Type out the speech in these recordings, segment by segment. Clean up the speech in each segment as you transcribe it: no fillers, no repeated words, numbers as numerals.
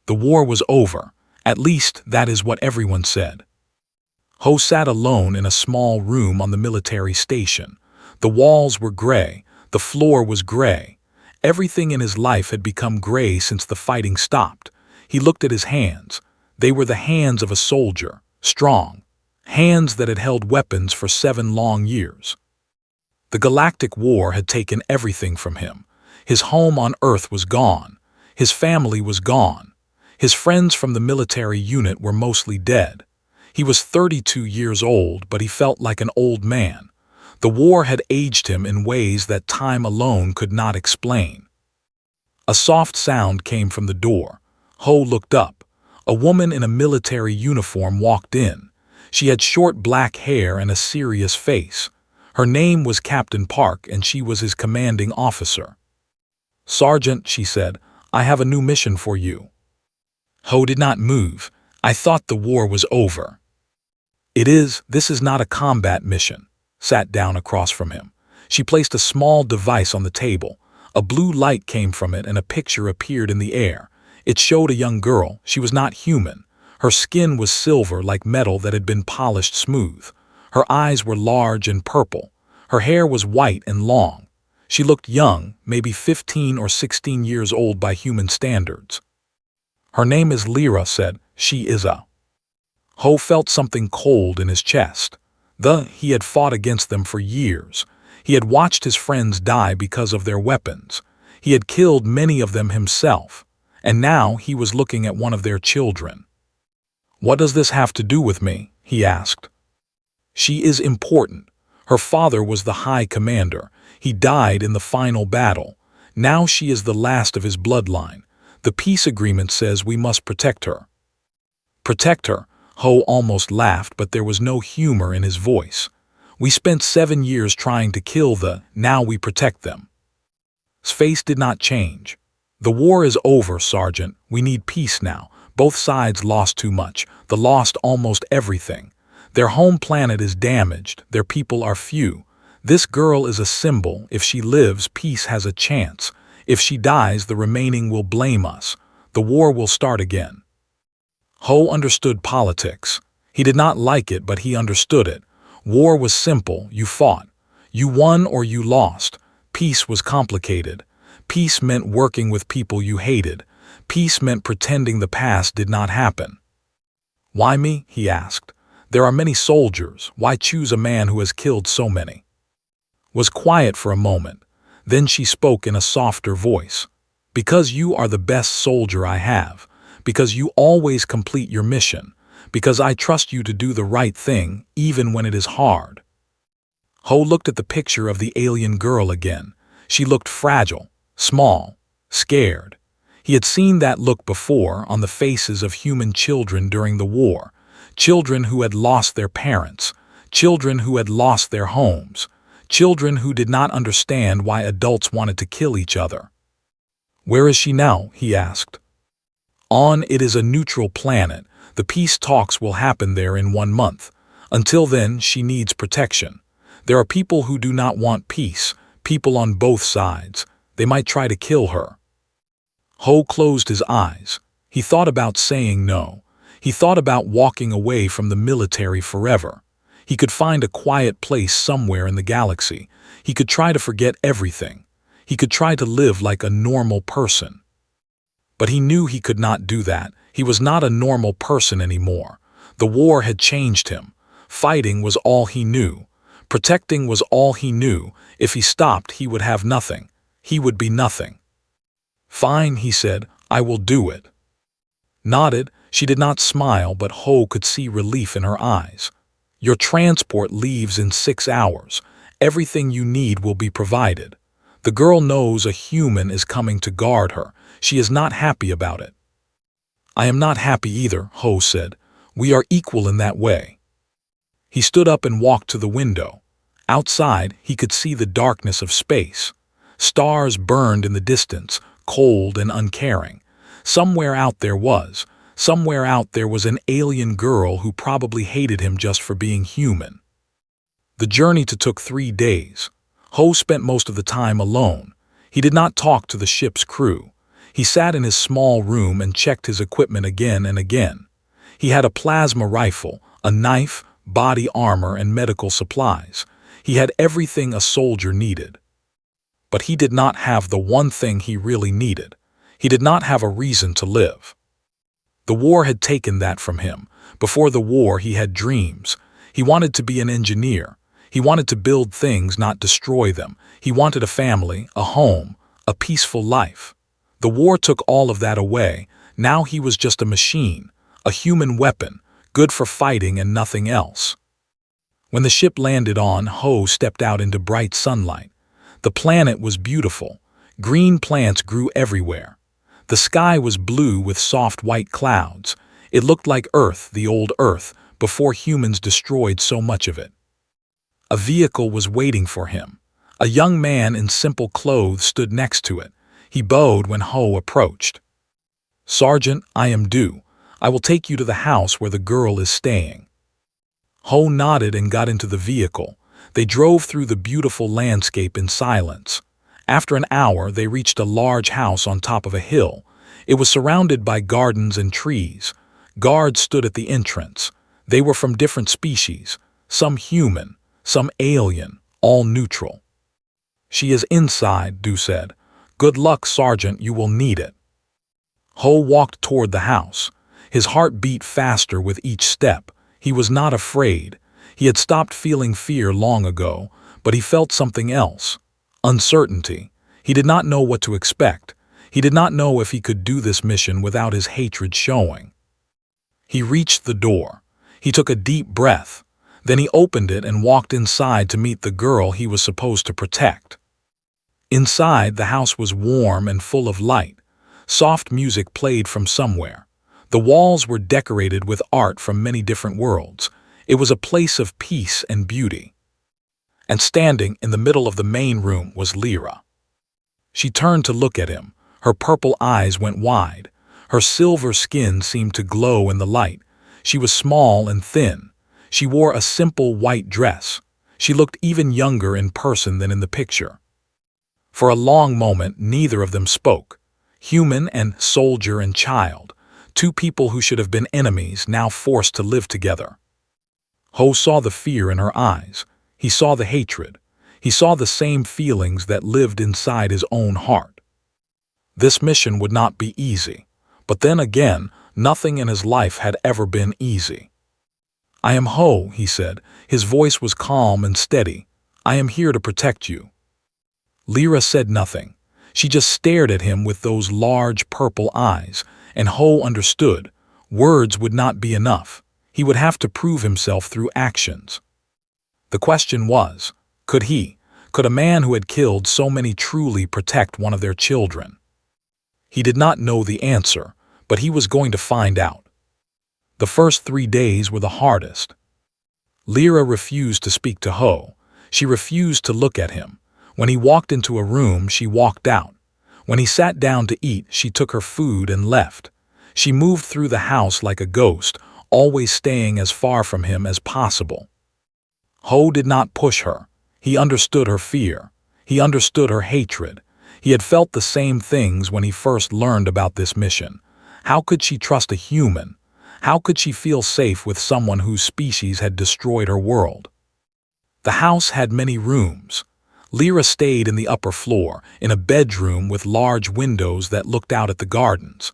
The war was over. At least that is what everyone said. Ho sat alone in a small room on the military station. The walls were gray. The floor was gray. Everything in his life had become gray since the fighting stopped. He looked at his hands. They were the hands of a soldier, strong. Hands that had held weapons for 7 long years. The Galactic War had taken everything from him. His home on Earth was gone. His family was gone. His friends from the military unit were mostly dead. He was 32 years old, but he felt like an old man. The war had aged him in ways that time alone could not explain. A soft sound came from the door. Ho looked up. A woman in a military uniform walked in. She had short black hair and a serious face. Her name was Captain Park, and she was his commanding officer. "Sergeant," she said, "I have a new mission for you." Ho did not move. "I thought the war was over." This is not a combat mission." Sat down across from him. She placed a small device on the table. A blue light came from it and a picture appeared in the air. It showed a young girl. She was not human. Her skin was silver like metal that had been polished smooth. Her eyes were large and purple. Her hair was white and long. She looked young, maybe 15 or 16 years old by human standards. "Her name is Lyra," said. "She is a..." Ho felt something cold in his chest. He had fought against them for years. He had watched his friends die because of their weapons. He had killed many of them himself. And now he was looking at one of their children. "What does this have to do with me?" he asked. "She is important. Her father was the High Commander. He died in the final battle. Now she is the last of his bloodline. The peace agreement says we must protect her." "Protect her?" Ho almost laughed, but there was no humor in his voice. "We spent 7 years trying to kill now we protect them." His face did not change. "The war is over, Sergeant. We need peace now. Both sides lost too much. They lost almost everything. Their home planet is damaged. Their people are few. This girl is a symbol. If she lives, peace has a chance. If she dies, the remaining will blame us. The war will start again." Ho understood politics. He did not like it, but he understood it. War was simple. You fought. You won or you lost. Peace was complicated. Peace meant working with people you hated. Peace meant pretending the past did not happen. "Why me?" he asked. "There are many soldiers. Why choose a man who has killed so many?" Was quiet for a moment. Then she spoke in a softer voice. "Because you are the best soldier I have. Because you always complete your mission. Because I trust you to do the right thing, even when it is hard." Ho looked at the picture of the alien girl again. She looked fragile, small, scared. He had seen that look before on the faces of human children during the war. Children who had lost their parents. Children who had lost their homes. Children who did not understand why adults wanted to kill each other. "Where is she now?" he asked. It is a neutral planet. The peace talks will happen there in 1 month. Until then, she needs protection. There are people who do not want peace, people on both sides. They might try to kill her." Ho closed his eyes. He thought about saying no. He thought about walking away from the military forever. He could find a quiet place somewhere in the galaxy. He could try to forget everything. He could try to live like a normal person. But he knew he could not do that. He was not a normal person anymore. The war had changed him. Fighting was all he knew. Protecting was all he knew. If he stopped, he would have nothing. He would be nothing. "Fine," he said, "I will do it." Nodded. She did not smile, but Ho could see relief in her eyes. "Your transport leaves in 6 hours. Everything you need will be provided. The girl knows a human is coming to guard her. She is not happy about it." "I am not happy either," Ho said. "We are equal in that way." He stood up and walked to the window. Outside, he could see the darkness of space. Stars burned in the distance, cold and uncaring. Somewhere out there was an alien girl who probably hated him just for being human. The journey took 3 days. Ho spent most of the time alone. He did not talk to the ship's crew. He sat in his small room and checked his equipment again and again. He had a plasma rifle, a knife, body armor, and medical supplies. He had everything a soldier needed. But he did not have the one thing he really needed. He did not have a reason to live. The war had taken that from him. Before the war, he had dreams. He wanted to be an engineer. He wanted to build things, not destroy them. He wanted a family, a home, a peaceful life. The war took all of that away. Now he was just a machine, a human weapon, good for fighting and nothing else. When the ship landed on, Ho stepped out into bright sunlight. The planet was beautiful. Green plants grew everywhere. The sky was blue with soft white clouds. It looked like Earth, the old Earth, before humans destroyed so much of it. A vehicle was waiting for him. A young man in simple clothes stood next to it. He bowed when Ho approached. "Sergeant, I am due. I will take you to the house where the girl is staying." Ho nodded and got into the vehicle. They drove through the beautiful landscape in silence. After an hour, they reached a large house on top of a hill. It was surrounded by gardens and trees. Guards stood at the entrance. They were from different species, some human, some alien, all neutral. "She is inside," Du said. "Good luck, Sergeant, you will need it." Ho walked toward the house. His heart beat faster with each step. He was not afraid. He had stopped feeling fear long ago, but he felt something else. Uncertainty. He did not know what to expect. He did not know if he could do this mission without his hatred showing. He reached the door. He took a deep breath. Then he opened it and walked inside to meet the girl he was supposed to protect. Inside, the house was warm and full of light. Soft music played from somewhere. The walls were decorated with art from many different worlds. It was a place of peace and beauty. And standing in the middle of the main room was Lyra. She turned to look at him. Her purple eyes went wide. Her silver skin seemed to glow in the light. She was small and thin. She wore a simple white dress. She looked even younger in person than in the picture. For a long moment, neither of them spoke. Human and soldier and child. Two people who should have been enemies, now forced to live together. Ho saw the fear in her eyes. He saw the hatred. He saw the same feelings that lived inside his own heart. This mission would not be easy. But then again, nothing in his life had ever been easy. "I am Ho," he said. His voice was calm and steady. "I am here to protect you." Lyra said nothing. She just stared at him with those large purple eyes, and Ho understood. Words would not be enough. He would have to prove himself through actions. The question was, could a man who had killed so many truly protect one of their children? He did not know the answer, but he was going to find out. The first 3 days were the hardest. Lyra refused to speak to Ho. She refused to look at him. When he walked into a room, she walked out. When he sat down to eat, she took her food and left. She moved through the house like a ghost, always staying as far from him as possible. Ho did not push her. He understood her fear. He understood her hatred. He had felt the same things when he first learned about this mission. How could she trust a human? How could she feel safe with someone whose species had destroyed her world? The house had many rooms. Lyra stayed in the upper floor, in a bedroom with large windows that looked out at the gardens.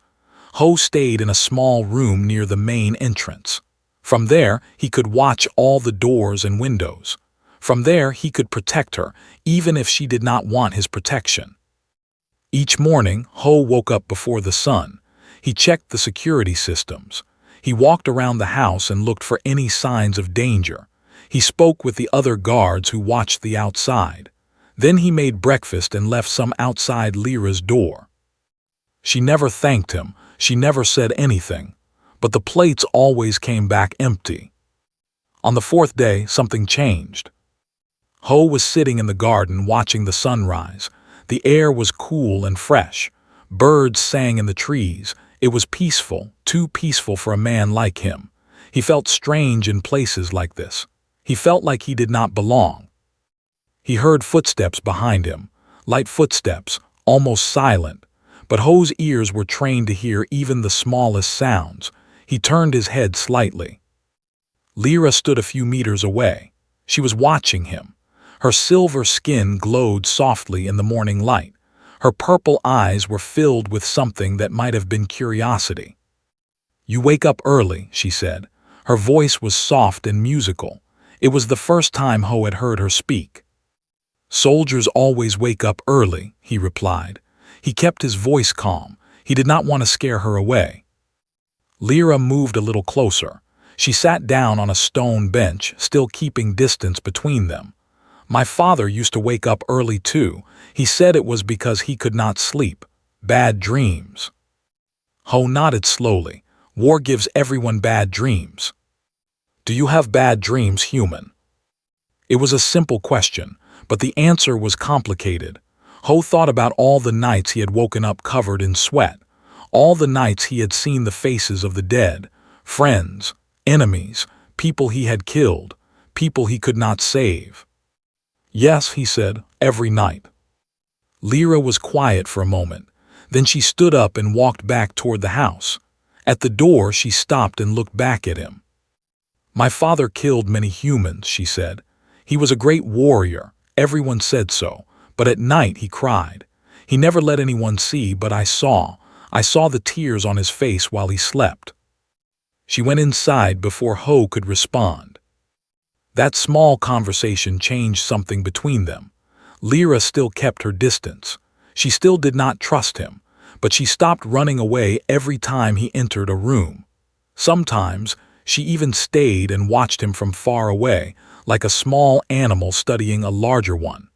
Ho stayed in a small room near the main entrance. From there, he could watch all the doors and windows. From there, he could protect her, even if she did not want his protection. Each morning, Ho woke up before the sun. He checked the security systems. He walked around the house and looked for any signs of danger. He spoke with the other guards who watched the outside. Then he made breakfast and left some outside Lyra's door. She never thanked him. She never said anything. But the plates always came back empty. On the 4th day, something changed. Ho was sitting in the garden watching the sunrise. The air was cool and fresh. Birds sang in the trees. It was peaceful, too peaceful for a man like him. He felt strange in places like this. He felt like he did not belong. He heard footsteps behind him, light footsteps, almost silent. but Ho's ears were trained to hear even the smallest sounds. He turned his head slightly. Lyra stood a few meters away. She was watching him. Her silver skin glowed softly in the morning light. Her purple eyes were filled with something that might have been curiosity. "You wake up early," she said. Her voice was soft and musical. It was the first time Ho had heard her speak. "Soldiers always wake up early," he replied. He kept his voice calm. He did not want to scare her away. Lyra moved a little closer. She sat down on a stone bench, still keeping distance between them. "My father used to wake up early too. He said it was because he could not sleep. Bad dreams." Ho nodded slowly. "War gives everyone bad dreams." "Do you have bad dreams, human?" It was a simple question, but the answer was complicated. Ho thought about all the nights he had woken up covered in sweat, all the nights he had seen the faces of the dead, friends, enemies, people he had killed, people he could not save. "Yes," he said, "every night." Lyra was quiet for a moment. Then she stood up and walked back toward the house. At the door, she stopped and looked back at him. "My father killed many humans," she said. "He was a great warrior. Everyone said so. But at night he cried. He never let anyone see, but I saw the tears on his face while he slept." She went inside before Ho could respond. That small conversation changed something between them. Lyra still kept her distance. She still did not trust him, but she stopped running away every time he entered a room. Sometimes she even stayed and watched him from far away, like a small animal studying a larger one.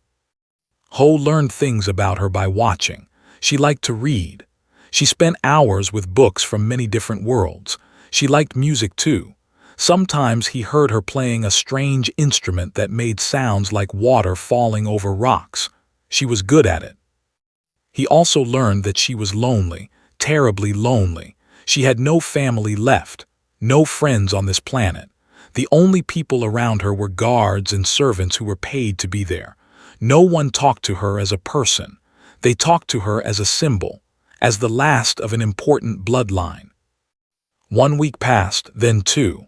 Ho learned things about her by watching. She liked to read. She spent hours with books from many different worlds. She liked music too. Sometimes he heard her playing a strange instrument that made sounds like water falling over rocks. She was good at it. He also learned that she was lonely, terribly lonely. She had no family left, no friends on this planet. The only people around her were guards and servants who were paid to be there. No one talked to her as a person. They talked to her as a symbol, as the last of an important bloodline. 1 week passed, then 2.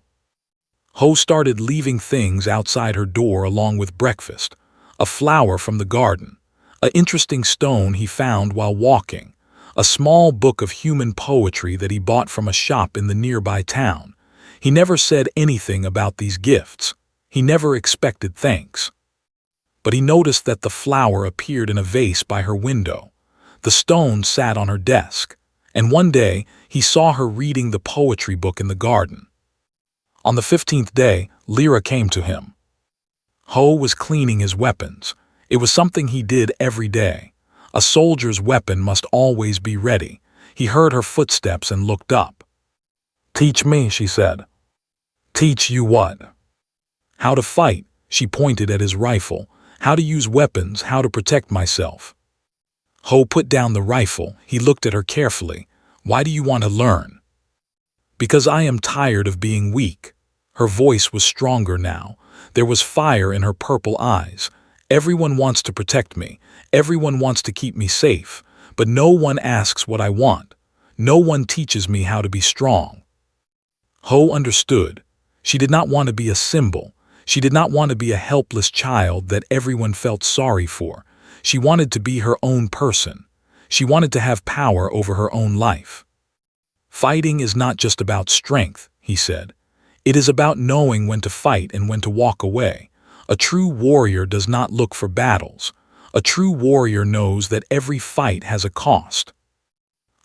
Ho started leaving things outside her door along with breakfast. A flower from the garden. An interesting stone he found while walking. A small book of human poetry that he bought from a shop in the nearby town. He never said anything about these gifts. He never expected thanks. But he noticed that the flower appeared in a vase by her window. The stone sat on her desk, and one day he saw her reading the poetry book in the garden. On the 15th day, Lyra came to him. Ho was cleaning his weapons. It was something he did every day. A soldier's weapon must always be ready. He heard her footsteps and looked up. "Teach me," she said. "Teach you what?" "How to fight," she pointed at his rifle. "How to use weapons, how to protect myself." Ho put down the rifle. He looked at her carefully. "Why do you want to learn?" "Because I am tired of being weak." Her voice was stronger now. There was fire in her purple eyes. "Everyone wants to protect me. Everyone wants to keep me safe. But no one asks what I want. No one teaches me how to be strong." Ho understood. She did not want to be a symbol. She did not want to be a helpless child that everyone felt sorry for. She wanted to be her own person. She wanted to have power over her own life. "Fighting is not just about strength," he said. "It is about knowing when to fight and when to walk away. A true warrior does not look for battles. A true warrior knows that every fight has a cost."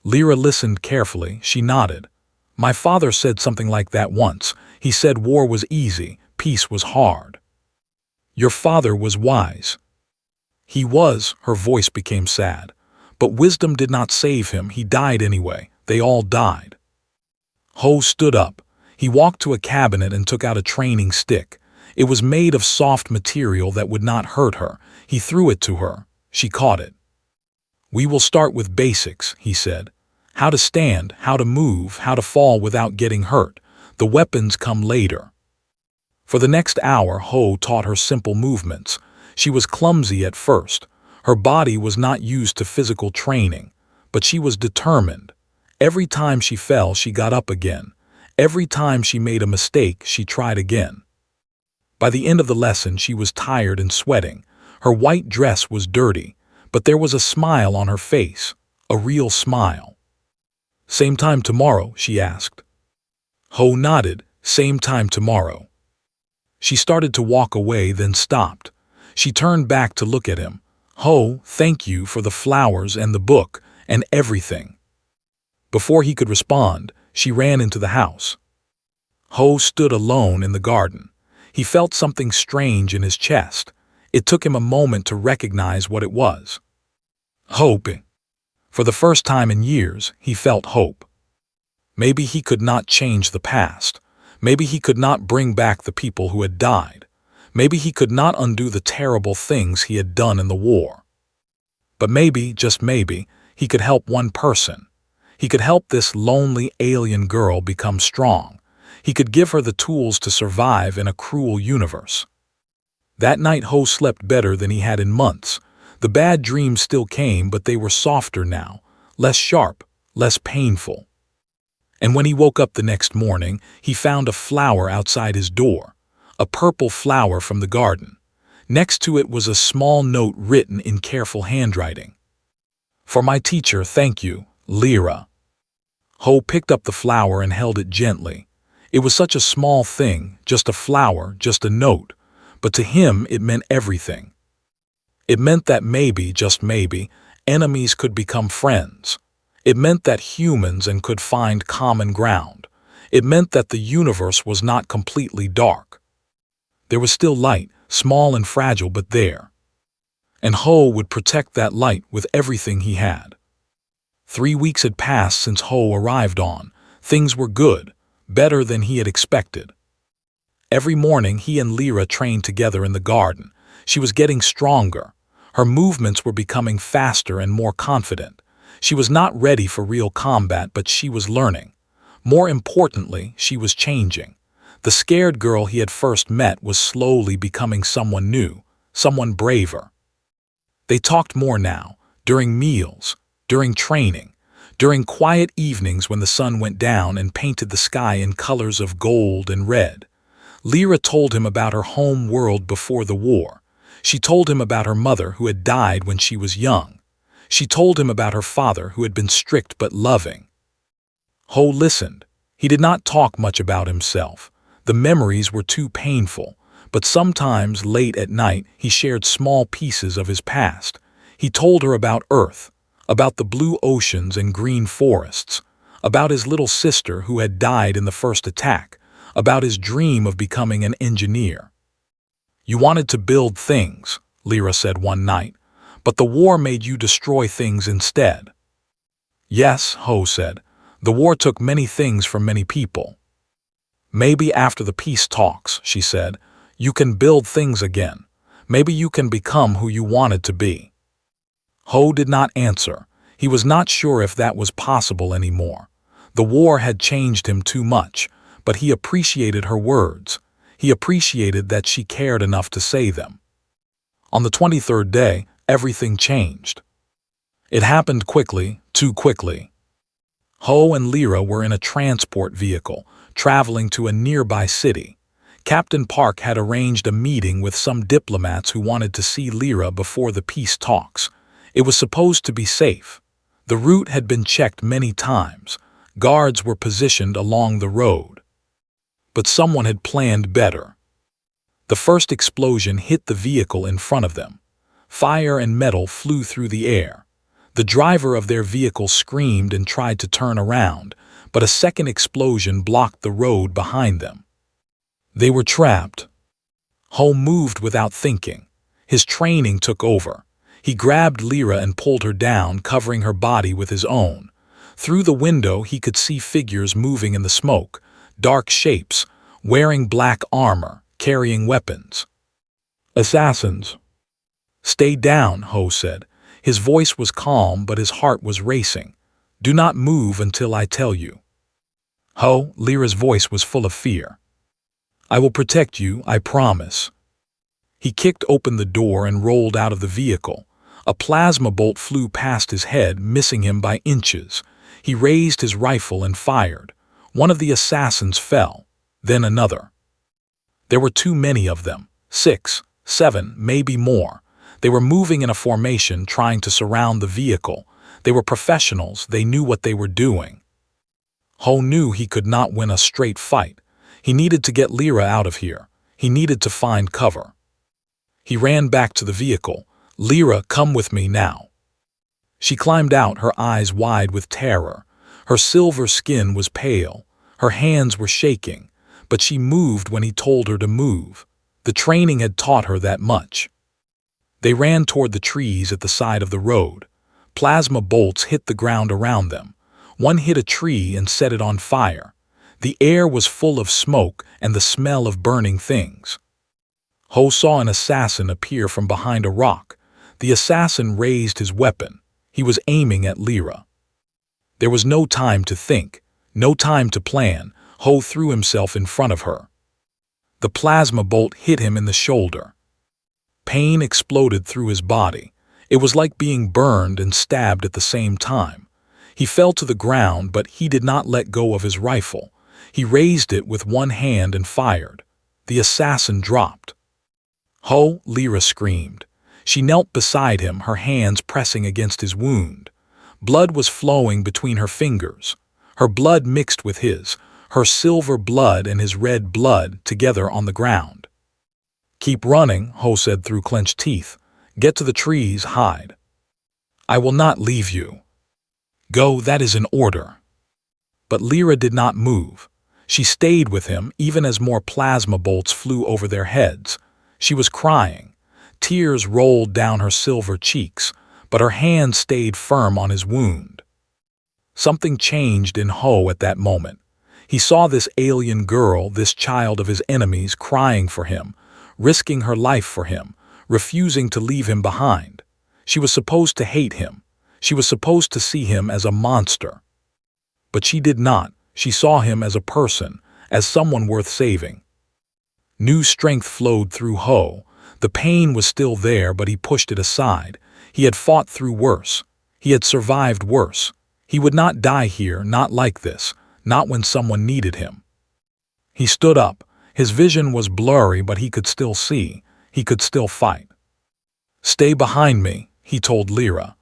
Lyra listened carefully. She nodded. "My father said something like that once. He said war was easy, peace was hard." "Your father was wise." "He was," her voice became sad. "But wisdom did not save him. He died anyway. They all died." Ho stood up. He walked to a cabinet and took out a training stick. It was made of soft material that would not hurt her. He threw it to her. She caught it. "We will start with basics," he said. "How to stand, how to move, how to fall without getting hurt. The weapons come later." For the next hour, Ho taught her simple movements. She was clumsy at first. Her body was not used to physical training. but she was determined. Every time she fell, she got up again. Every time she made a mistake, she tried again. By the end of the lesson, she was tired and sweating. Her white dress was dirty, but there was a smile on her face, a real smile. "Same time tomorrow?" she asked. Ho nodded. "Same time tomorrow." She started to walk away, then stopped. She turned back to look at him. "Ho, thank you for the flowers and the book and everything." Before he could respond, she ran into the house. Ho stood alone in the garden. He felt something strange in his chest. It took him a moment to recognize what it was. Hope. For the first time in years, he felt hope. Maybe he could not change the past. Maybe he could not bring back the people who had died. Maybe he could not undo the terrible things he had done in the war. But maybe, just maybe, he could help one person. He could help this lonely alien girl become strong. He could give her the tools to survive in a cruel universe. That night Ho slept better than he had in months. The bad dreams still came, but they were softer now, less sharp, less painful. And when he woke up the next morning, he found a flower outside his door, a purple flower from the garden. Next to it was a small note written in careful handwriting. "For my teacher, thank you, Lyra." Ho picked up the flower and held it gently. It was such a small thing, just a flower, just a note, but to him it meant everything. It meant that maybe, just maybe, enemies could become friends. It meant that humans could find common ground. It meant that the universe was not completely dark. There was still light, small and fragile, but there. And Ho would protect that light with everything he had. 3 weeks had passed since Ho arrived on. Things were good, better than he had expected. Every morning he and Lyra trained together in the garden. She was getting stronger. Her movements were becoming faster and more confident. She was not ready for real combat, but she was learning. More importantly, she was changing. The scared girl he had first met was slowly becoming someone new, someone braver. They talked more now, during meals, during training, during quiet evenings when the sun went down and painted the sky in colors of gold and red. Lyra told him about her home world before the war. She told him about her mother who had died when she was young. She told him about her father who had been strict but loving. Ho listened. He did not talk much about himself. The memories were too painful, but sometimes late at night he shared small pieces of his past. He told her about Earth, about the blue oceans and green forests, about his little sister who had died in the first attack, about his dream of becoming an engineer. "You wanted to build things," Lyra said one night, "but the war made you destroy things instead." "Yes," Ho said, "the war took many things from many people." "Maybe after the peace talks," she said, "you can build things again. Maybe you can become who you wanted to be." Ho did not answer. He was not sure if that was possible anymore. The war had changed him too much, but he appreciated her words. He appreciated that she cared enough to say them. On the 23rd day, everything changed. It happened quickly, too quickly. Ho and Lyra were in a transport vehicle, traveling to a nearby city. Captain Park had arranged a meeting with some diplomats who wanted to see Lyra before the peace talks. It was supposed to be safe. The route had been checked many times. Guards were positioned along the road. But someone had planned better. The first explosion hit the vehicle in front of them. Fire and metal flew through the air. The driver of their vehicle screamed and tried to turn around, but a second explosion blocked the road behind them. They were trapped. Ho moved without thinking. His training took over. He grabbed Lyra and pulled her down, covering her body with his own. Through the window he could see figures moving in the smoke, dark shapes, wearing black armor, carrying weapons. "Assassins." "Stay down," Ho said. His voice was calm, but his heart was racing. "Do not move until I tell you." "Ho," Lyra's voice was full of fear. "I will protect you, I promise." He kicked open the door and rolled out of the vehicle. A plasma bolt flew past his head, missing him by inches. He raised his rifle and fired. One of the assassins fell, then another. There were too many of them. 6, 7, maybe more. They were moving in a formation, trying to surround the vehicle. They were professionals. They knew what they were doing. Ho knew he could not win a straight fight. He needed to get Lyra out of here. He needed to find cover. He ran back to the vehicle. "Lyra, come with me now." She climbed out, her eyes wide with terror. Her silver skin was pale. Her hands were shaking, but she moved when he told her to move. The training had taught her that much. They ran toward the trees at the side of the road. Plasma bolts hit the ground around them. One hit a tree and set it on fire. The air was full of smoke and the smell of burning things. Ho saw an assassin appear from behind a rock. The assassin raised his weapon. He was aiming at Lyra. There was no time to think, no time to plan. Ho threw himself in front of her. The plasma bolt hit him in the shoulder. Pain exploded through his body. It was like being burned and stabbed at the same time. He fell to the ground, but he did not let go of his rifle. He raised it with one hand and fired. The assassin dropped. "Ho!" Lyra screamed. She knelt beside him, her hands pressing against his wound. Blood was flowing between her fingers. Her blood mixed with his, her silver blood and his red blood together on the ground. "Keep running," Ho said through clenched teeth. "Get to the trees, hide." "I will not leave you." "Go, that is an order." But Lyra did not move. She stayed with him even as more plasma bolts flew over their heads. She was crying. Tears rolled down her silver cheeks, but her hand stayed firm on his wound. Something changed in Ho at that moment. He saw this alien girl, this child of his enemies, crying for him, risking her life for him, refusing to leave him behind. She was supposed to hate him. She was supposed to see him as a monster. But she did not. She saw him as a person, as someone worth saving. New strength flowed through Ho. The pain was still there, but he pushed it aside. He had fought through worse. He had survived worse. He would not die here, not like this, not when someone needed him. He stood up. His vision was blurry, but he could still see. He could still fight. "Stay behind me," he told Lyra.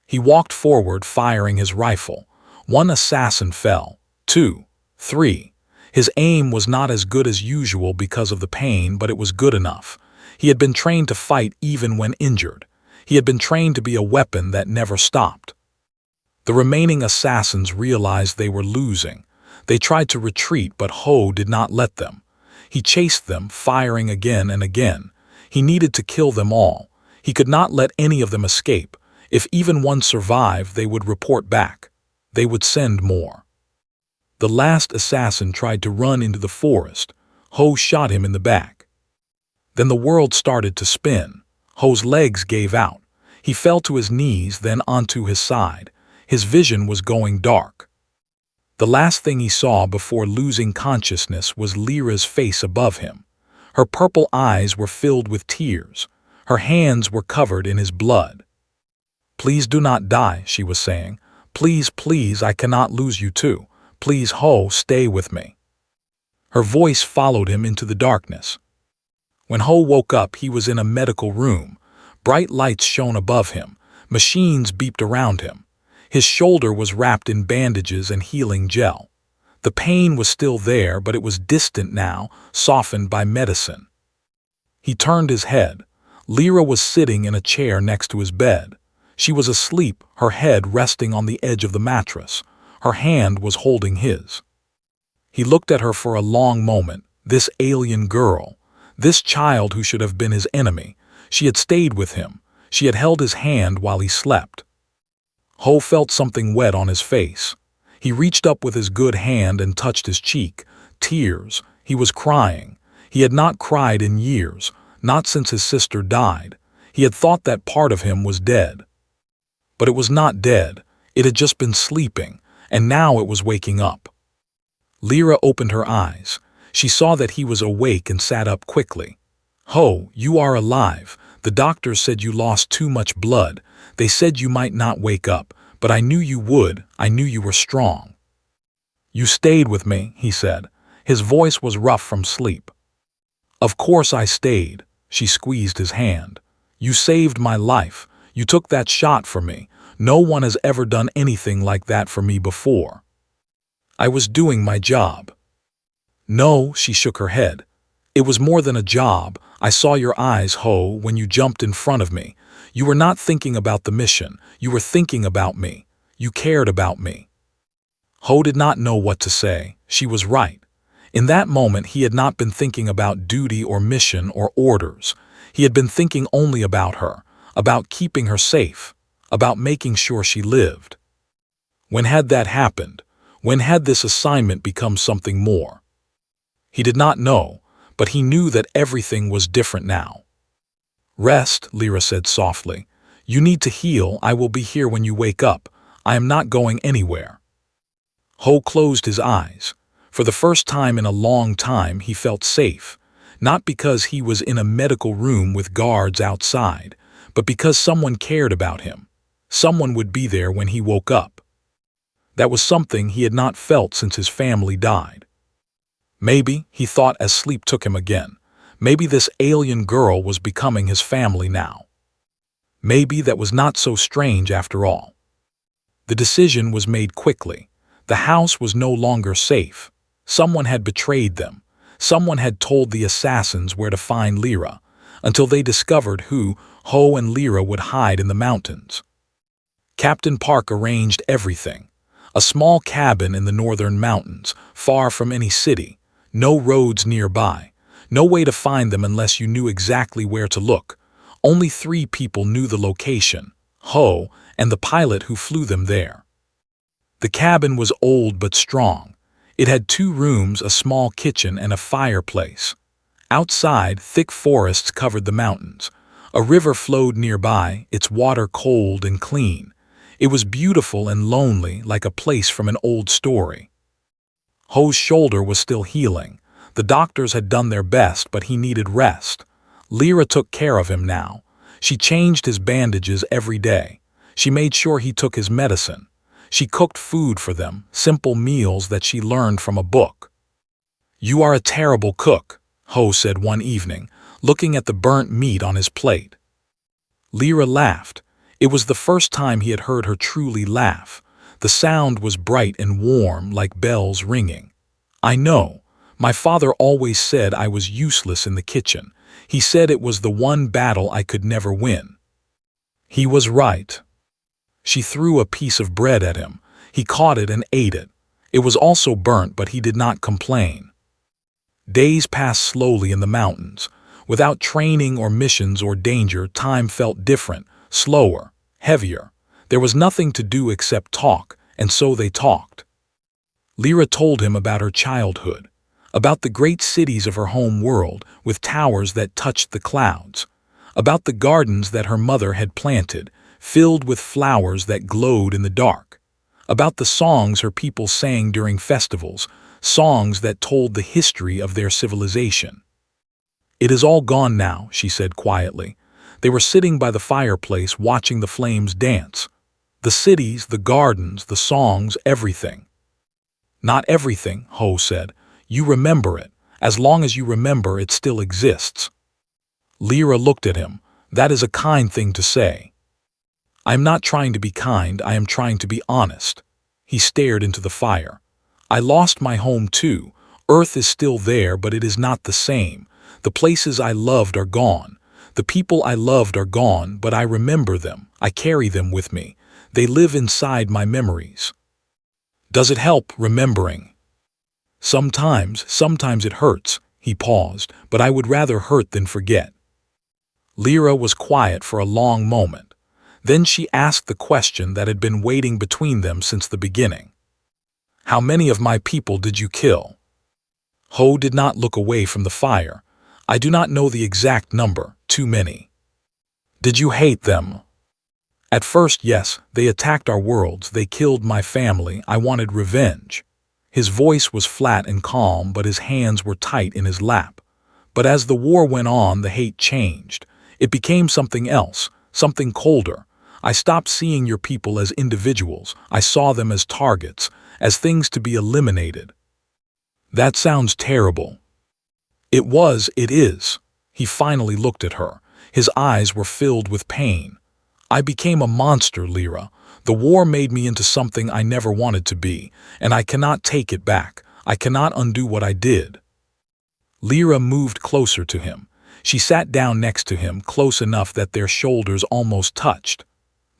He walked forward, firing his rifle. One assassin fell. 2, 3. His aim was not as good as usual because of the pain, but it was good enough. He had been trained to fight even when injured. He had been trained to be a weapon that never stopped. The remaining assassins realized they were losing. They tried to retreat, but Ho did not let them. He chased them, firing again and again. He needed to kill them all. He could not let any of them escape. If even one survived, they would report back. They would send more. The last assassin tried to run into the forest. Ho shot him in the back. Then the world started to spin. Ho's legs gave out. He fell to his knees, then onto his side. His vision was going dark. The last thing he saw before losing consciousness was Lyra's face above him. Her purple eyes were filled with tears. Her hands were covered in his blood. "Please do not die," she was saying. "Please, please, I cannot lose you too. Please, Ho, stay with me." Her voice followed him into the darkness. When Ho woke up, he was in a medical room. Bright lights shone above him. Machines beeped around him. His shoulder was wrapped in bandages and healing gel. The pain was still there, but it was distant now, softened by medicine. He turned his head. Lyra was sitting in a chair next to his bed. She was asleep, her head resting on the edge of the mattress. Her hand was holding his. He looked at her for a long moment, this alien girl, this child who should have been his enemy. She had stayed with him. She had held his hand while he slept. Ho felt something wet on his face. He reached up with his good hand and touched his cheek. Tears. He was crying. He had not cried in years, not since his sister died. He had thought that part of him was dead. But it was not dead. It had just been sleeping, and now it was waking up. Lyra opened her eyes. She saw that he was awake and sat up quickly. "Ho, you are alive." The doctors said you lost too much blood. They said you might not wake up, but I knew you would. I knew you were strong. You stayed with me, he said. His voice was rough from sleep. Of course I stayed. She squeezed his hand. You saved my life. You took that shot for me. No one has ever done anything like that for me before. I was doing my job. No, she shook her head. It was more than a job. I saw your eyes, Ho, when you jumped in front of me. You were not thinking about the mission. You were thinking about me. You cared about me. Ho did not know what to say. She was right. In that moment, he had not been thinking about duty or mission or orders. He had been thinking only about her, about keeping her safe, about making sure she lived. When had that happened? When had this assignment become something more? He did not know, but he knew that everything was different now. Rest, Lyra said softly. You need to heal. I will be here when you wake up. I am not going anywhere. Ho closed his eyes. For the first time in a long time, he felt safe, not because he was in a medical room with guards outside, but because someone cared about him. Someone would be there when he woke up. That was something he had not felt since his family died. Maybe, he thought as sleep took him again, maybe this alien girl was becoming his family now. Maybe that was not so strange after all. The decision was made quickly. The house was no longer safe. Someone had betrayed them. Someone had told the assassins where to find Lyra, until they discovered who Ho and Lyra would hide in the mountains. Captain Park arranged everything. A small cabin in the northern mountains, far from any city, no roads nearby, no way to find them unless you knew exactly where to look. Only 3 people knew the location, Ho and the pilot who flew them there. The cabin was old but strong. It had 2 rooms, a small kitchen, and a fireplace. Outside, thick forests covered the mountains. A river flowed nearby, its water cold and clean. It was beautiful and lonely, like a place from an old story. Ho's shoulder was still healing. The doctors had done their best, but he needed rest. Lyra took care of him now. She changed his bandages every day. She made sure he took his medicine. She cooked food for them, simple meals that she learned from a book. You are a terrible cook, Ho said one evening, looking at the burnt meat on his plate. Lyra laughed. It was the first time he had heard her truly laugh. The sound was bright and warm, like bells ringing. I know. My father always said I was useless in the kitchen. He said it was the one battle I could never win. He was right. She threw a piece of bread at him. He caught it and ate it. It was also burnt, but he did not complain. Days passed slowly in the mountains. Without training or missions or danger, time felt different, slower, heavier. There was nothing to do except talk, and so they talked. Lyra told him about her childhood, about the great cities of her home world with towers that touched the clouds, about the gardens that her mother had planted, filled with flowers that glowed in the dark, about the songs her people sang during festivals, songs that told the history of their civilization. It is all gone now, she said quietly. They were sitting by the fireplace watching the flames dance. The cities, the gardens, the songs, everything. Not everything, Ho said. You remember it. As long as you remember, it still exists. Lyra looked at him. That is a kind thing to say. I am not trying to be kind, I am trying to be honest. He stared into the fire. I lost my home too. Earth is still there, but it is not the same. The places I loved are gone. The people I loved are gone, but I remember them. I carry them with me. They live inside my memories. Does it help, remembering? Sometimes it hurts. He paused, but I would rather hurt than forget. Lyra was quiet for a long moment. Then she asked the question that had been waiting between them since the beginning. How many of my people did you kill? Ho did not look away from the fire. I do not know the exact number, too many. Did you hate them? At first, yes, they attacked our worlds, they killed my family, I wanted revenge. His voice was flat and calm, but his hands were tight in his lap. But as the war went on, the hate changed. It became something else, something colder. I stopped seeing your people as individuals. I saw them as targets, as things to be eliminated. That sounds terrible. It is. He finally looked at her. His eyes were filled with pain. I became a monster, Lyra. The war made me into something I never wanted to be, and I cannot take it back. I cannot undo what I did. Lyra moved closer to him. She sat down next to him, close enough that their shoulders almost touched.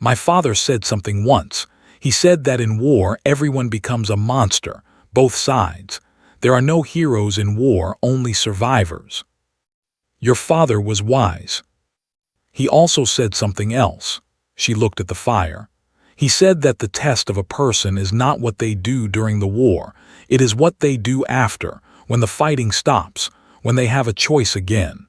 My father said something once. He said that in war everyone becomes a monster, both sides. There are no heroes in war, only survivors. Your father was wise. He also said something else. She looked at the fire. He said that the test of a person is not what they do during the war, it is what they do after, when the fighting stops, when they have a choice again.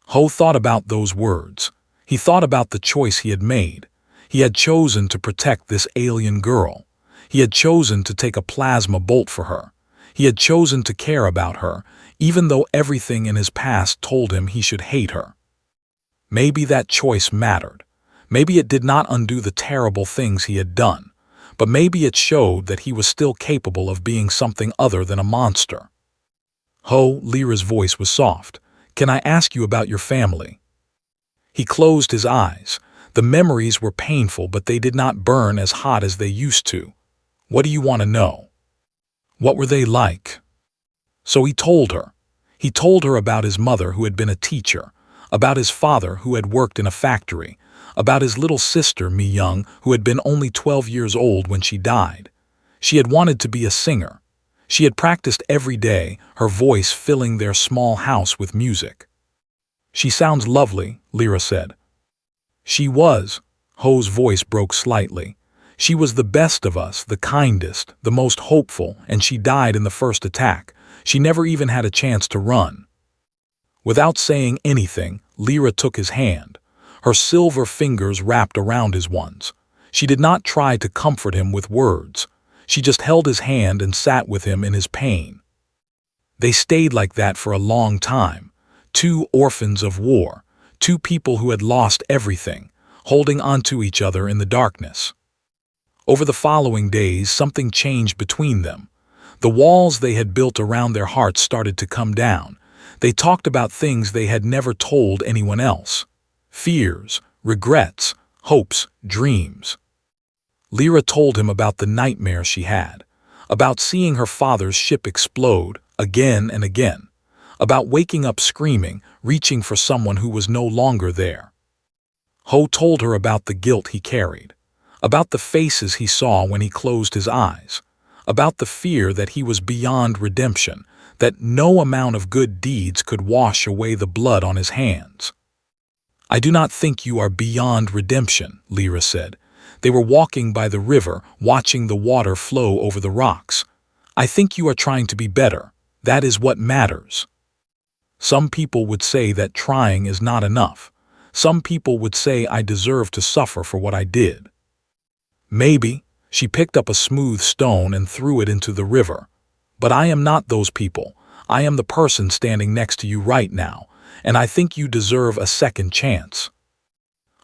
Ho thought about those words. He thought about the choice he had made. He had chosen to protect this alien girl. He had chosen to take a plasma bolt for her. He had chosen to care about her, even though everything in his past told him he should hate her. Maybe that choice mattered. Maybe it did not undo the terrible things he had done, but maybe it showed that he was still capable of being something other than a monster. Ho, Lyra's voice was soft. Can I ask you about your family? He closed his eyes. The memories were painful, but they did not burn as hot as they used to. What do you want to know? What were they like? So he told her. He told her about his mother who had been a teacher, about his father who had worked in a factory, about his little sister, Mi Young, who had been only 12 years old when she died. She had wanted to be a singer. She had practiced every day, her voice filling their small house with music. She sounds lovely, Lyra said. She was. Ho's voice broke slightly. She was the best of us, the kindest, the most hopeful, and she died in the first attack. She never even had a chance to run. Without saying anything, Lyra took his hand. Her silver fingers wrapped around his ones. She did not try to comfort him with words. She just held his hand and sat with him in his pain. They stayed like that for a long time. Two orphans of war, two people who had lost everything, holding onto each other in the darkness. Over the following days, something changed between them. The walls they had built around their hearts started to come down. They talked about things they had never told anyone else. Fears, regrets, hopes, dreams. Lyra told him about the nightmare she had, about seeing her father's ship explode again and again, about waking up screaming, reaching for someone who was no longer there. Ho told her about the guilt he carried, about the faces he saw when he closed his eyes, about the fear that he was beyond redemption, that no amount of good deeds could wash away the blood on his hands. I do not think you are beyond redemption, Lyra said. They were walking by the river, watching the water flow over the rocks. I think you are trying to be better. That is what matters. Some people would say that trying is not enough. Some people would say I deserve to suffer for what I did. Maybe. She picked up a smooth stone and threw it into the river. But I am not those people. I am the person standing next to you right now, and I think you deserve a second chance.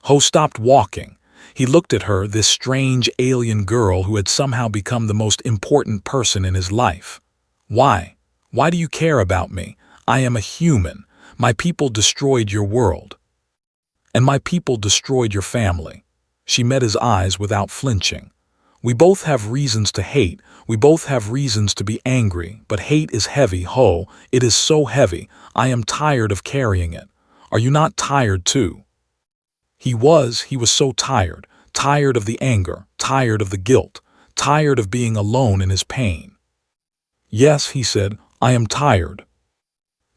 Ho stopped walking. He looked at her, this strange alien girl who had somehow become the most important person in his life. Why? Why do you care about me? I am a human. My people destroyed your world. And my people destroyed your family. She met his eyes without flinching. We both have reasons to hate. We both have reasons to be angry, but hate is heavy, Ho. It is so heavy. I am tired of carrying it. Are you not tired too? He was so tired. Tired of the anger, tired of the guilt, tired of being alone in his pain. Yes, he said, I am tired.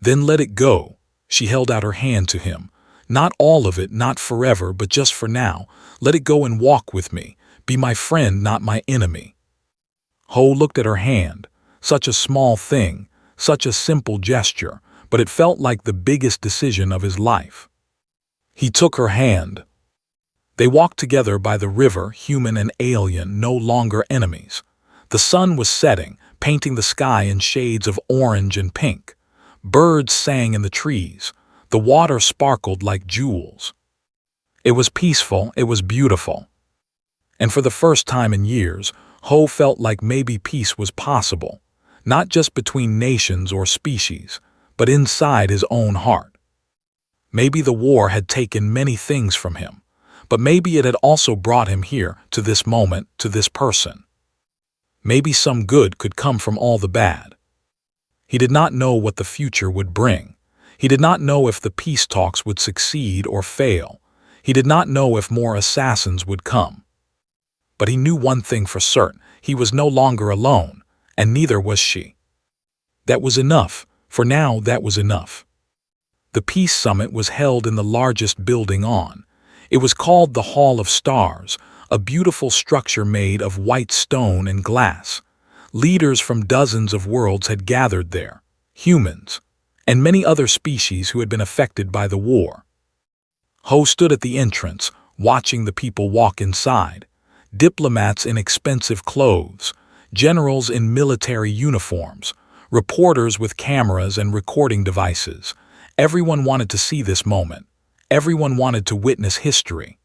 Then let it go. She held out her hand to him. Not all of it, not forever, but just for now. Let it go and walk with me. Be my friend, not my enemy. Ho looked at her hand. Such a small thing, such a simple gesture, but it felt like the biggest decision of his life. He took her hand. They walked together by the river, human and alien, no longer enemies. The sun was setting, painting the sky in shades of orange and pink. Birds sang in the trees. The water sparkled like jewels. It was peaceful, it was beautiful. And for the first time in years, Ho felt like maybe peace was possible, not just between nations or species, but inside his own heart. Maybe the war had taken many things from him, but maybe it had also brought him here, to this moment, to this person. Maybe some good could come from all the bad. He did not know what the future would bring. He did not know if the peace talks would succeed or fail. He did not know if more assassins would come. But he knew one thing for certain: he was no longer alone, and neither was she. That was enough. For now, that was enough. The Peace Summit was held in the largest building on. It was called the Hall of Stars, a beautiful structure made of white stone and glass. Leaders from dozens of worlds had gathered there, humans, and many other species who had been affected by the war. Ho stood at the entrance, watching the people walk inside. Diplomats in expensive clothes, generals in military uniforms, reporters with cameras and recording devices. Everyone wanted to see this moment. Everyone wanted to witness history.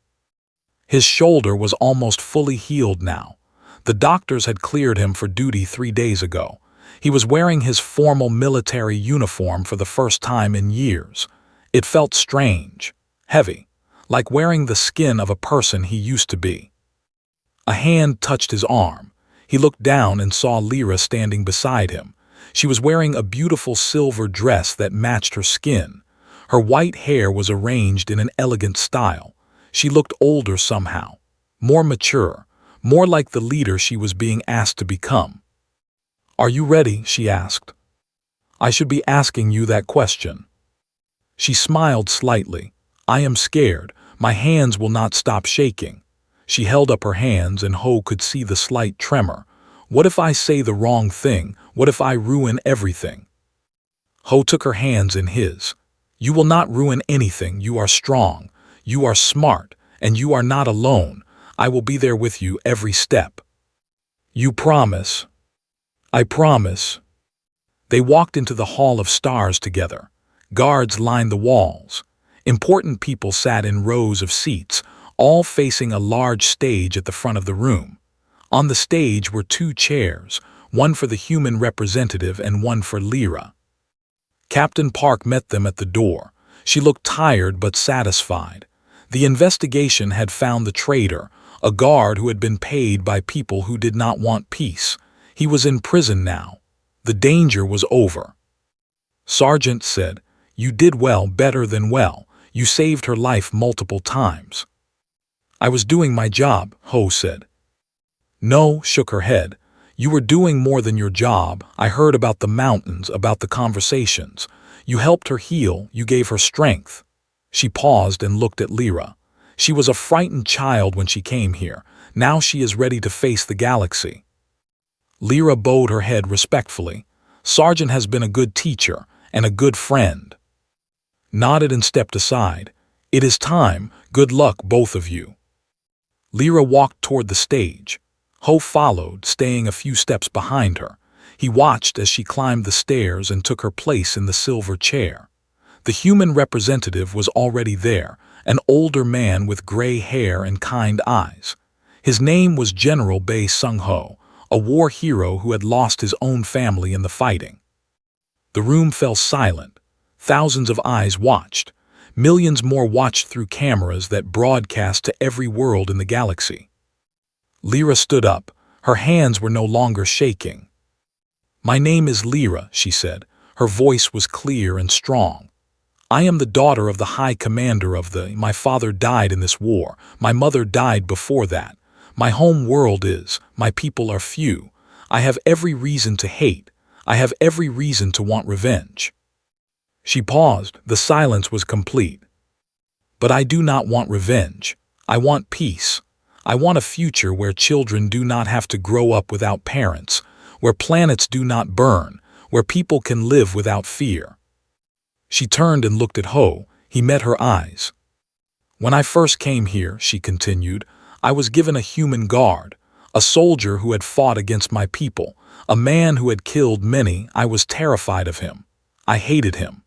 His shoulder was almost fully healed now. The doctors had cleared him for duty 3 days ago. He was wearing his formal military uniform for the first time in years. It felt strange, heavy, like wearing the skin of a person he used to be. A hand touched his arm. He looked down and saw Lyra standing beside him. She was wearing a beautiful silver dress that matched her skin. Her white hair was arranged in an elegant style. She looked older somehow, more mature, more like the leader she was being asked to become. "Are you ready?" she asked. "I should be asking you that question." She smiled slightly. "I am scared. My hands will not stop shaking." She held up her hands and Ho could see the slight tremor. "What if I say the wrong thing? What if I ruin everything?" Ho took her hands in his. "You will not ruin anything. You are strong. You are smart. And you are not alone. I will be there with you every step." "You promise?" "I promise." They walked into the Hall of Stars together. Guards lined the walls. Important people sat in rows of seats, all facing a large stage at the front of the room. On the stage were 2 chairs, one for the human representative and one for Lyra. Captain Park met them at the door. She looked tired but satisfied. The investigation had found the traitor, a guard who had been paid by people who did not want peace. He was in prison now. The danger was over. Sergeant said, "You did well, better than well. You saved her life multiple times." "I was doing my job," Ho said. "No," shook her head. "You were doing more than your job. I heard about the mountains, about the conversations. You helped her heal, you gave her strength." She paused and looked at Lyra. She was a frightened child when she came here. Now she is ready to face the galaxy. Lyra bowed her head respectfully. "Sergeant has been a good teacher and a good friend." Nodded and stepped aside. "It is time. Good luck, both of you." Lyra walked toward the stage. Ho followed, staying a few steps behind her. He watched as she climbed the stairs and took her place in the silver chair. The human representative was already there, an older man with gray hair and kind eyes. His name was General Bae Sung-ho, a war hero who had lost his own family in the fighting. The room fell silent. Thousands of eyes watched. Millions more watched through cameras that broadcast to every world in the galaxy. Lyra stood up. Her hands were no longer shaking. "My name is Lyra," she said. Her voice was clear and strong. "I am the daughter of the High Commander of the... My father died in this war. My mother died before that. My home world is... My people are few. I have every reason to hate. I have every reason to want revenge." She paused. The silence was complete. "But I do not want revenge. I want peace. I want a future where children do not have to grow up without parents, where planets do not burn, where people can live without fear." She turned and looked at Ho. He met her eyes. "When I first came here," she continued, "I was given a human guard, a soldier who had fought against my people, a man who had killed many. I was terrified of him. I hated him.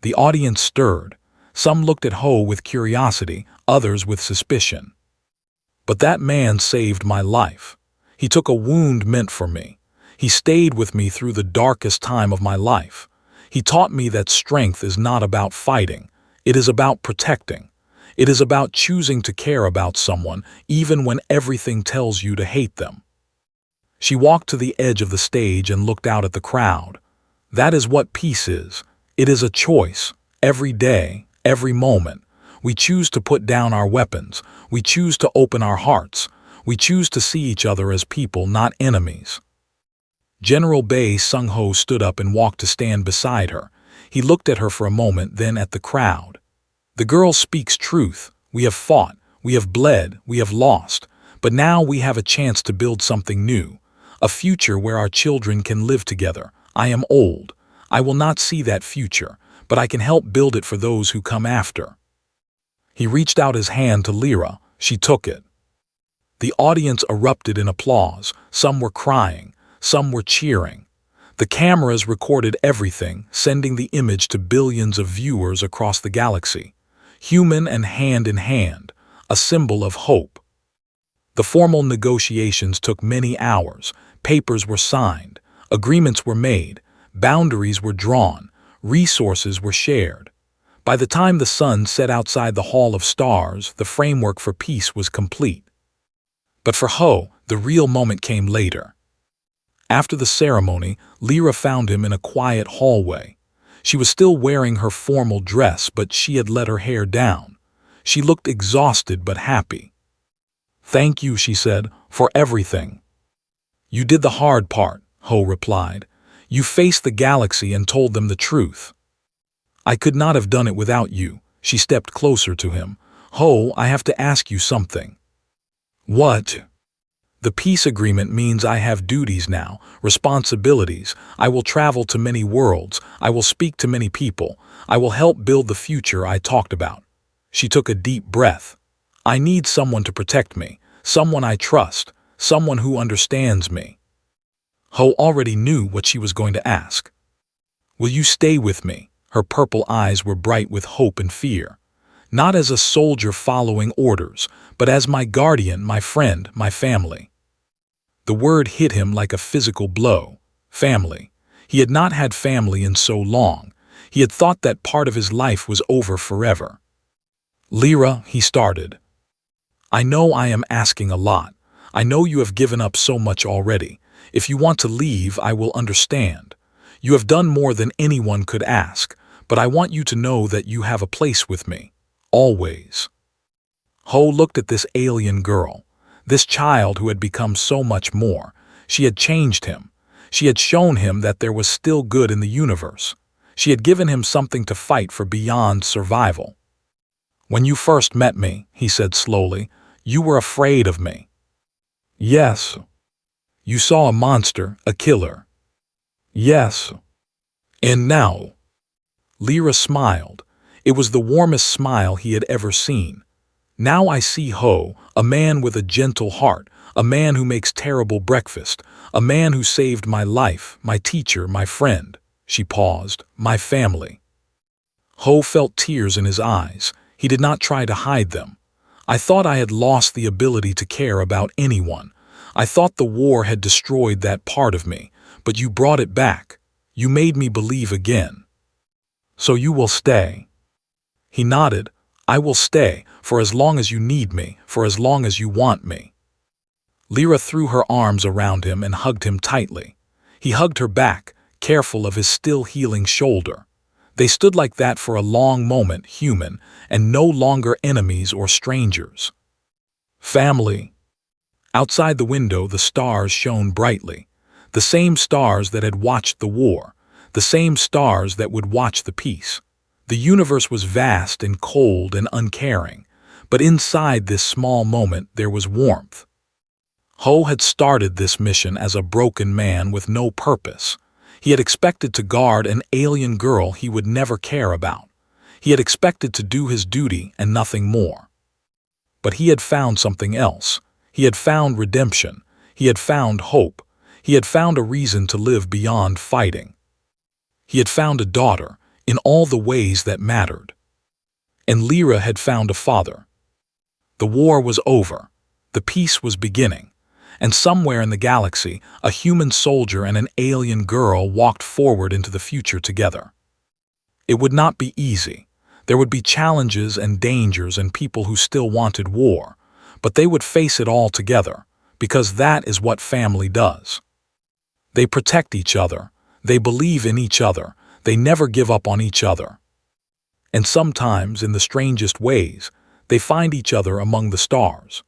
The audience stirred. Some looked at Ho with curiosity, others with suspicion. But that man saved my life. He took a wound meant for me. He stayed with me through the darkest time of my life. He taught me that strength is not about fighting. It is about protecting. It is about choosing to care about someone even when everything tells you to hate them. She walked to the edge of the stage and looked out at the crowd. That is what peace is. It is a choice. Every day, every moment. We choose to put down our weapons. We choose to open our hearts. We choose to see each other as people, not enemies. General Bae Sung-ho stood up and walked to stand beside her. He looked at her for a moment, then at the crowd. The girl speaks truth. We have fought. We have bled. We have lost. But now we have a chance to build something new. A future where our children can live together. I am old. I will not see that future, but I can help build it for those who come after. He reached out his hand to Lyra. She took it. The audience erupted in applause. Some were crying. Some were cheering. The cameras recorded everything, sending the image to billions of viewers across the galaxy. Human and hand in hand, a symbol of hope. The formal negotiations took many hours. Papers were signed. Agreements were made. Boundaries were drawn. Resources were shared. By the time the sun set outside the Hall of Stars, the framework for peace was complete. But for Ho, the real moment came later. After the ceremony, Lyra found him in a quiet hallway. She was still wearing her formal dress, but she had let her hair down. She looked exhausted but happy. "Thank you," she said, "for everything." "You did the hard part," Ho replied. "You faced the galaxy and told them the truth." "I could not have done it without you." She stepped closer to him. "Ho, I have to ask you something." "What?" "The peace agreement means I have duties now, responsibilities. I will travel to many worlds. I will speak to many people. I will help build the future I talked about." She took a deep breath. "I need someone to protect me, someone I trust, someone who understands me." Ho already knew what she was going to ask. "Will you stay with me?" Her purple eyes were bright with hope and fear. "Not as a soldier following orders, but as my guardian, my friend, my family." The word hit him like a physical blow. Family. He had not had family in so long. He had thought that part of his life was over forever. "Lyra," he started. "I know I am asking a lot. I know you have given up so much already. If you want to leave, I will understand. You have done more than anyone could ask, but I want you to know that you have a place with me. Always." Ho looked at this alien girl, this child who had become so much more. She had changed him. She had shown him that there was still good in the universe. She had given him something to fight for beyond survival. "When you first met me," he said slowly, "you were afraid of me." "Yes." "You saw a monster, a killer." "Yes." "And now?" Lyra smiled. It was the warmest smile he had ever seen. "Now I see Ho, a man with a gentle heart, a man who makes terrible breakfast, a man who saved my life, my teacher, my friend." She paused. "My family." Ho felt tears in his eyes. He did not try to hide them. "I thought I had lost the ability to care about anyone. I thought the war had destroyed that part of me, but you brought it back. You made me believe again. So you will stay?" He nodded. "I will stay, for as long as you need me, for as long as you want me." Lyra threw her arms around him and hugged him tightly. He hugged her back, careful of his still healing shoulder. They stood like that for a long moment, human, and no longer enemies or strangers. Family. Outside the window, the stars shone brightly. The same stars that had watched the war. The same stars that would watch the peace. The universe was vast and cold and uncaring, but inside this small moment there was warmth. Ho had started this mission as a broken man with no purpose. He had expected to guard an alien girl he would never care about. He had expected to do his duty and nothing more. But he had found something else. He had found redemption. He had found hope. He had found a reason to live beyond fighting. He had found a daughter, in all the ways that mattered. And Lyra had found a father. The war was over. The peace was beginning. And somewhere in the galaxy, a human soldier and an alien girl walked forward into the future together. It would not be easy. There would be challenges and dangers and people who still wanted war, but they would face it all together, because that is what family does. They protect each other, they believe in each other, they never give up on each other. And sometimes, in the strangest ways, they find each other among the stars.